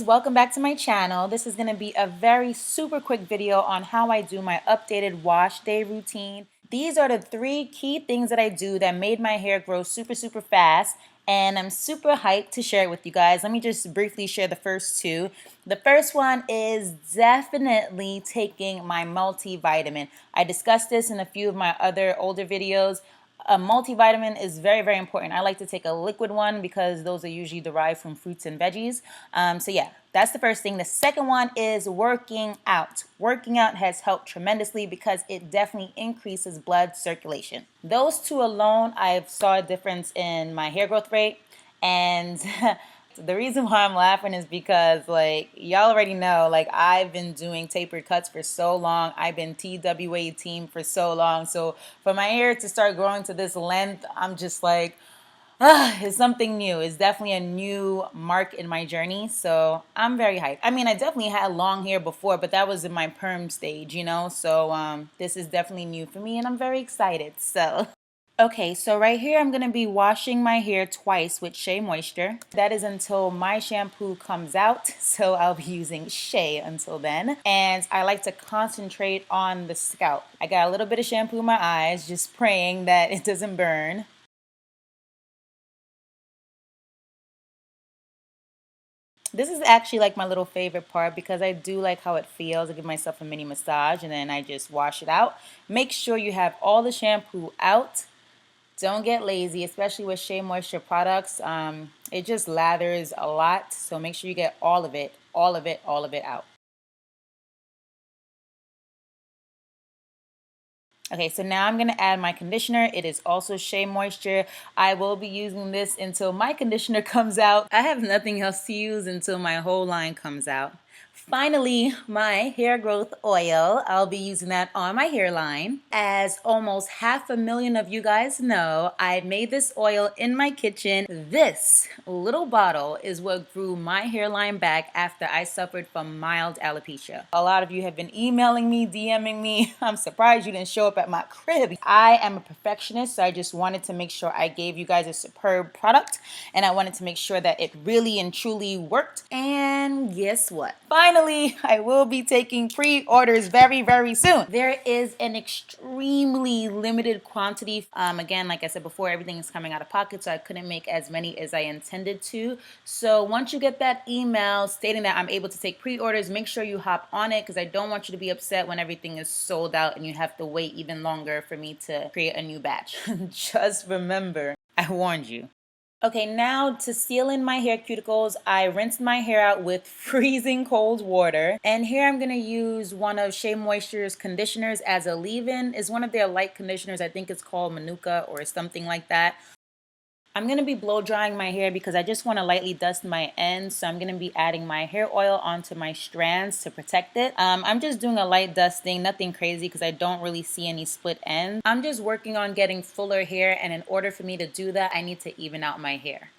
guys, welcome back to my channel. This is going to be a very super quick video on how I do my updated wash day routine. These are the 3 key things that I do that made my hair grow super fast, and I'm super hyped to share it with you guys. Let me just briefly share the first 2. The first one is definitely taking my multivitamin. I discussed this in a few of my other older videos. A multivitamin is very important. I like to take a liquid one because those are usually derived from fruits and veggies. So yeah, that's the first thing. The second one is working out. Working out has helped tremendously because it definitely increases blood circulation. Those 2 alone, I've saw a difference in my hair growth rate. And the reason why I'm laughing is because, like, y'all already know, like, I've been doing tapered cuts for so long. I've been TWA team for so long. So for my hair to start growing to this length, I'm just like, it's something new. It's definitely a new mark in my journey. So I'm very hyped. I mean, I definitely had long hair before, but that was in my perm stage, you know? So this is definitely new for me, and I'm very excited. So okay, so right here I'm going to be washing my hair twice with Shea Moisture. That is until my shampoo comes out, so I'll be using Shea until then. And I like to concentrate on the scalp. I got a little bit of shampoo in my eyes, just praying that it doesn't burn. This is actually like my little favorite part because I do like how it feels. I give myself a mini massage and then I just wash it out. Make sure you have all the shampoo out. Don't get lazy, especially with Shea Moisture products. It just lathers a lot, so make sure you get all of it out. Okay, so now I'm going to add my conditioner. It is also Shea Moisture. I will be using this until my conditioner comes out. I have nothing else to use until my whole line comes out. Finally, my hair growth oil. I'll be using that on my hairline. As almost 500,000 of you guys know, I made this oil in my kitchen. This little bottle is what grew my hairline back after I suffered from mild alopecia. A lot of you have been emailing me, DMing me. I'm surprised you didn't show up at my crib. I am a perfectionist, so I just wanted to make sure I gave you guys a superb product, and I wanted to make sure that it really and truly worked. And guess what? Finally, I will be taking pre-orders very soon. There is an extremely limited quantity. Again, like I said before, everything is coming out of pocket, so I couldn't make as many as I intended to. So once you get that email stating that I'm able to take pre-orders, make sure you hop on it because I don't want you to be upset when everything is sold out and you have to wait even longer for me to create a new batch. Just remember, I warned you. Okay, now to seal in my hair cuticles, I rinsed my hair out with freezing cold water. And here I'm going to use one of Shea Moisture's conditioners as a leave-in. It's one of their light conditioners. I think it's called Manuka or something like that. I'm going to be blow drying my hair because I just want to lightly dust my ends. So I'm going to be adding my hair oil onto my strands to protect it. I'm just doing a light dusting, nothing crazy because I don't really see any split ends. I'm just working on getting fuller hair, and in order for me to do that, I need to even out my hair.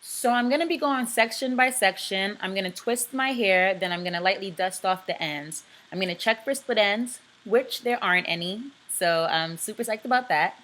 So I'm going to be going section by section. I'm going to twist my hair, then I'm going to lightly dust off the ends. I'm going to check for split ends, which there aren't any. So I'm super psyched about that.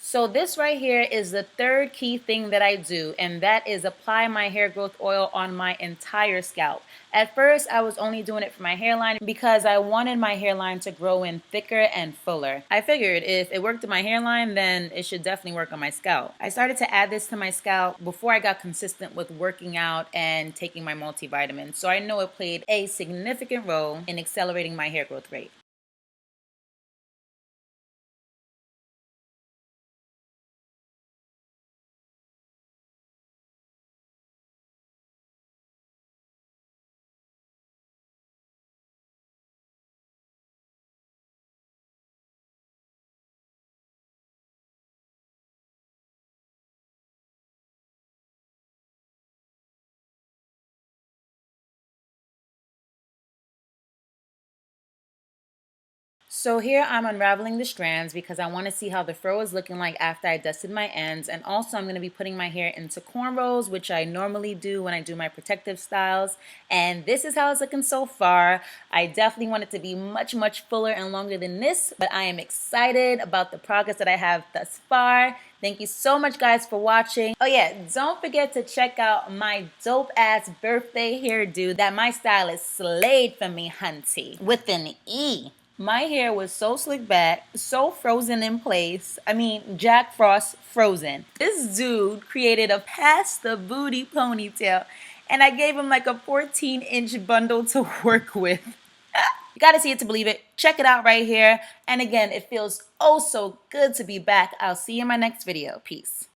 So this right here is the third key thing that I do, and that is apply my hair growth oil on my entire scalp. At first, I was only doing it for my hairline because I wanted my hairline to grow in thicker and fuller. I figured if it worked on my hairline, then it should definitely work on my scalp. I started to add this to my scalp before I got consistent with working out and taking my multivitamin, so I know it played a significant role in accelerating my hair growth rate. So here I'm unraveling the strands because I want to see how the fro is looking like after I dusted my ends. And also I'm going to be putting my hair into cornrows, which I normally do when I do my protective styles. And this is how it's looking so far. I definitely want it to be much, much fuller and longer than this, but I am excited about the progress that I have thus far. Thank you so much, guys, for watching. Oh yeah, don't forget to check out my dope ass birthday hairdo that my stylist slayed for me, hunty, with an E. My hair was so slick back, so frozen in place. I mean, Jack Frost frozen. This dude created a past the booty ponytail, and I gave him like a 14-inch bundle to work with. You gotta see it to believe it. Check it out right here. And again, it feels oh so good to be back. I'll see you in my next video. Peace.